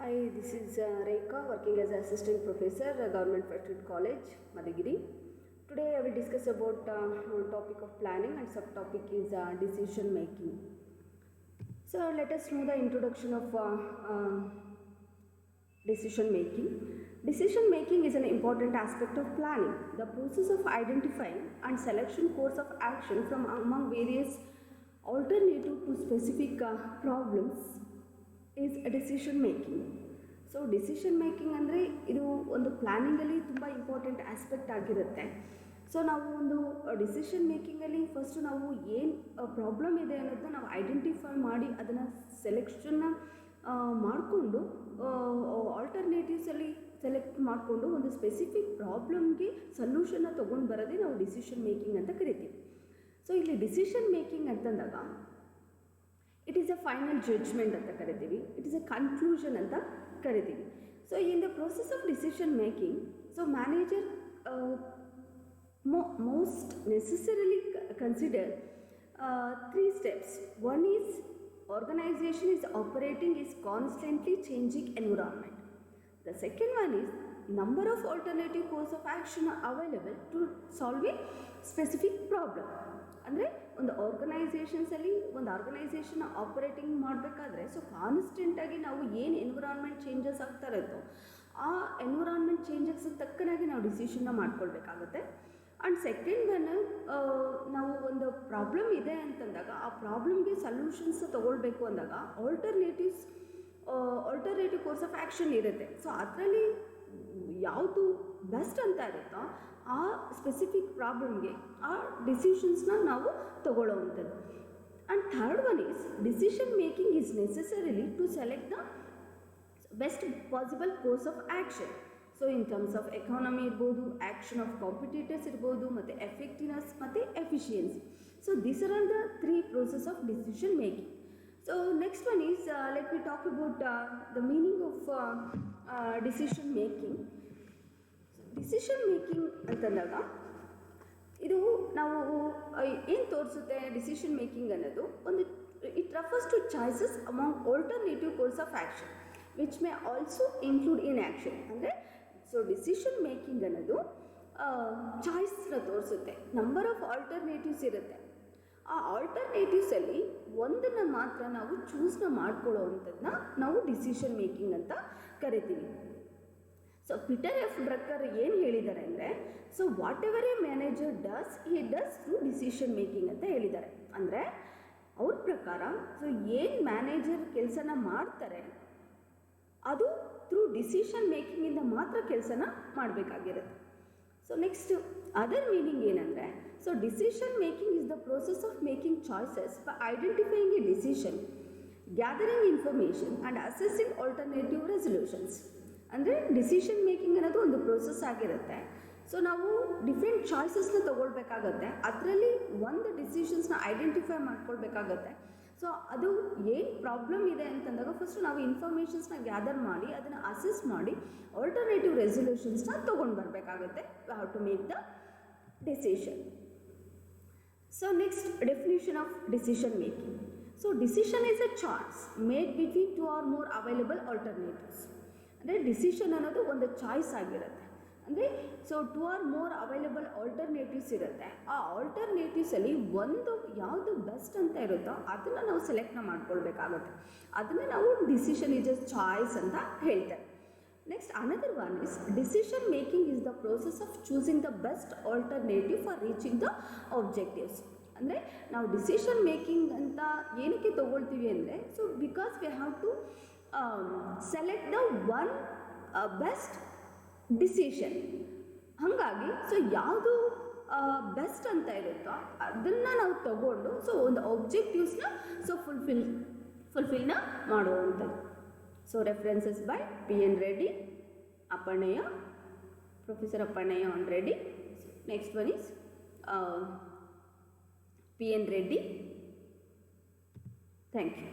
Hi, this is Rekha working as assistant professor, Government First College, Madhugiri. Today I will discuss about topic of planning and subtopic is decision making. So let us know the introduction of decision making. Decision making is an important aspect of planning. The process of identifying and selection course of action from among various alternative to specific problems is a decision making. So decision making ಅಂದರೆ ಇದು ಒಂದು ಪ್ಲ್ಯಾನಿಂಗಲ್ಲಿ ತುಂಬ important aspect ಆಗಿರುತ್ತೆ. So ನಾವು ಒಂದು decision ಮೇಕಿಂಗಲ್ಲಿ first ನಾವು ಏನು problem ಇದೆ ಅನ್ನೋದನ್ನ ನಾವು ಐಡೆಂಟಿಫೈ ಮಾಡಿ ಅದನ್ನು ಸೆಲೆಕ್ಷನ್ನ ಮಾಡಿಕೊಂಡು ಆಲ್ಟರ್ನೇಟಿವ್ಸಲ್ಲಿ ಸೆಲೆಕ್ಟ್ ಮಾಡಿಕೊಂಡು ಒಂದು ಸ್ಪೆಸಿಫಿಕ್ ಪ್ರಾಬ್ಲಮ್ಗೆ ಸೊಲ್ಯೂಷನ್ನ ತೊಗೊಂಡು ಬರೋದೇ ನಾವು ಡಿಸಿಷನ್ ಮೇಕಿಂಗ್ ಅಂತ ಕರಿತೀವಿ. ಸೊ ಇಲ್ಲಿ ಡಿಸಿಷನ್ ಮೇಕಿಂಗ್ ಅಂತಂದಾಗ it is a final judgement ಅಂತ ಕರಿತೀವಿ, ಇಟ್ ಈಸ್ ಅ ಕನ್ಕ್ಲೂಷನ್ ಅಂತ ಕರಿತೀವಿ. So in the process of decision making, so manager most necessarily consider three steps. One is organization is operating is constantly changing environment. The second one is number of alternative course of action are available to solve a specific problem. ಅಂದರೆ ಒಂದು ಆರ್ಗನೈಸೇಷನ್ಸಲ್ಲಿ ಒಂದು ಆರ್ಗನೈಸೇಷನ್ನ operating ಮಾಡಬೇಕಾದ್ರೆ so ಕಾನ್ಸ್ಟೆಂಟಾಗಿ ನಾವು ಏನು environment changes ಆಗ್ತಾ ಇರುತ್ತೋ ಆ environment changes ತಕ್ಕನಾಗಿ ನಾವು ಡಿಸಿಷನ್ನ ಮಾಡ್ಕೊಳ್ಬೇಕಾಗುತ್ತೆ. ಆ್ಯಂಡ್ ಸೆಕೆಂಡ್ ಒನ್, ನಾವು ಒಂದು ಪ್ರಾಬ್ಲಮ್ ಇದೆ ಅಂತಂದಾಗ ಆ ಪ್ರಾಬ್ಲಮ್ಗೆ ಸೊಲ್ಯೂಷನ್ಸ್ ತೊಗೊಳ್ಬೇಕು ಅಂದಾಗ ಆಲ್ಟರ್ನೇಟಿವ್ ಕೋರ್ಸ್ ಆಫ್ ಆ್ಯಕ್ಷನ್ ಇರುತ್ತೆ. ಸೊ ಅದರಲ್ಲಿ ಯಾವುದು ಬೆಸ್ಟ್ ಅಂತ ಇರುತ್ತೋ ಆ ಸ್ಪೆಸಿಫಿಕ್ ಪ್ರಾಬ್ಲಮ್ಗೆ ಆ ಡಿಸಿಷನ್ಸ್ನ ನಾವು ತಗೊಳ್ಳೋವಂಥದ್ದು. And third one is decision making is necessarily to select the best possible course of action. So in terms of economy ಇರ್ಬೋದು, ಆ್ಯಕ್ಷನ್ ಆಫ್ ಕಾಂಪಿಟೇಟರ್ಸ್ ಇರ್ಬೋದು, ಮತ್ತು ಎಫೆಕ್ಟಿವ್ನೆಸ್ ಮತ್ತು efficiency. So these are all the three process of decision making. So next one is let me talk about the meaning of decision making. Decision making ಅಂತಂದಾಗ ಇದು ನಾವು ಏನು ತೋರಿಸುತ್ತೆ decision making ಅನ್ನೋದು ಒಂದು it refers to choices among alternative course of action which may also include in action. ಅಂದರೆ so decision making ಅನ್ನೋದು ಚಾಯ್ಸ್ನ ತೋರಿಸುತ್ತೆ. ನಂಬರ್ ಆಫ್ ಆಲ್ಟರ್ನೇಟಿವ್ಸ್ ಇರುತ್ತೆ. ಆ ಆಲ್ಟರ್ನೇಟಿವ್ಸಲ್ಲಿ ಒಂದನ್ನು ಮಾತ್ರ ನಾವು ಚೂಸ್ನ ಮಾಡ್ಕೊಳ್ಳೋ ಅಂಥದ್ದನ್ನ ನಾವು ಡಿಸಿಷನ್ ಮೇಕಿಂಗ್ ಅಂತ ಕರಿತೀವಿ. ಸೊ ಪೀಟರ್ ಎಫ್ ಡ್ರಕ್ಕರ್ ಏನು ಹೇಳಿದ್ದಾರೆ ಅಂದರೆ, so what ever A manager does he does through decision making ಅಂತ ಹೇಳಿದ್ದಾರೆ. ಅಂದರೆ ಅವ್ರ ಪ್ರಕಾರ ಸೊ ಏನು ಮ್ಯಾನೇಜರ್ ಕೆಲಸನ ಮಾಡ್ತಾರೆ ಅದು ಥ್ರೂ ಡಿಸಿಷನ್ ಮೇಕಿಂಗಿಂದ ಮಾತ್ರ ಕೆಲಸನ ಮಾಡಬೇಕಾಗಿರುತ್ತೆ. ಸೊ ನೆಕ್ಸ್ಟ್ ಅದರ್ ಮೀನಿಂಗ್ ಏನಂದರೆ, so decision making is the process of making choices by identifying A decision, gathering information and accessing alternative resolutions. ಅಂದರೆ ಡಿಸಿಷನ್ ಮೇಕಿಂಗ್ ಅನ್ನೋದು ಒಂದು ಪ್ರೋಸೆಸ್ ಆಗಿರುತ್ತೆ. ಸೊ ನಾವು ಡಿಫ್ರೆಂಟ್ ಚಾಯ್ಸಸ್ನ ತೊಗೊಳ್ಬೇಕಾಗತ್ತೆ, ಅದರಲ್ಲಿ ಒಂದು ಡಿಸಿಷನ್ಸ್ನ ಐಡೆಂಟಿಫೈ ಮಾಡ್ಕೊಳ್ಬೇಕಾಗತ್ತೆ. ಸೊ ಅದು ಏನು ಪ್ರಾಬ್ಲಮ್ ಇದೆ ಅಂತಂದಾಗ ಫಸ್ಟು ನಾವು ಇನ್ಫಾರ್ಮೇಷನ್ಸ್ನ ಗ್ಯಾದರ್ ಮಾಡಿ ಅದನ್ನು ಅಸೆಸ್ ಮಾಡಿ ಆಲ್ಟರ್ನೇಟಿವ್ ರೆಸಲ್ಯೂಷನ್ಸ್ನ ತೊಗೊಂಡು ಬರಬೇಕಾಗತ್ತೆ. We have to make the decision. So next definition of decision making. So decision is a choice made between two or more available alternatives. ಅಂದರೆ ಡಿಸಿಷನ್ ಅನ್ನೋದು ಒಂದು ಚಾಯ್ಸ್ ಆಗಿರುತ್ತೆ. ಅಂದರೆ so two or more available alternatives ಇರುತ್ತೆ. ಆ ಆಲ್ಟರ್ನೇಟಿವ್ಸಲ್ಲಿ ಒಂದು ಯಾವುದು best ಅಂತ ಇರುತ್ತೋ ಅದನ್ನು ನಾವು ಸೆಲೆಕ್ಟ್ನ ಮಾಡ್ಕೊಳ್ಬೇಕಾಗುತ್ತೆ. ಅದನ್ನು ನಾವು ಡಿಸಿಷನ್ ಈಸ್ ಅ ಚಾಯ್ಸ್ ಅಂತ ಹೇಳ್ತಾರೆ. Next another one is decision making is the process of choosing the best alternative for reaching the objectives. ಅಂದರೆ ನಾವು ಡಿಸಿಷನ್ ಮೇಕಿಂಗ್ ಅಂತ ಏನಕ್ಕೆ ತೊಗೊಳ್ತೀವಿ ಅಂದರೆ, so because we have to select the one best decision. ಹಾಗಾಗಿ so ಯಾವುದು best ಅಂತ ಇರುತ್ತೋ ಅದನ್ನು ನಾವು ತಗೊಂಡು ಸೊ ಒಂದು ಆಬ್ಜೆಕ್ಟಿವ್ಸ್ನ ಸೊ ಫುಲ್ಫಿಲ್ನ ಮಾಡುವಂಥದ್ದು. So references by P N Reddy, Appannaiah, professor Appannaiah and Reddy. Next one is P N Reddy. Thank you.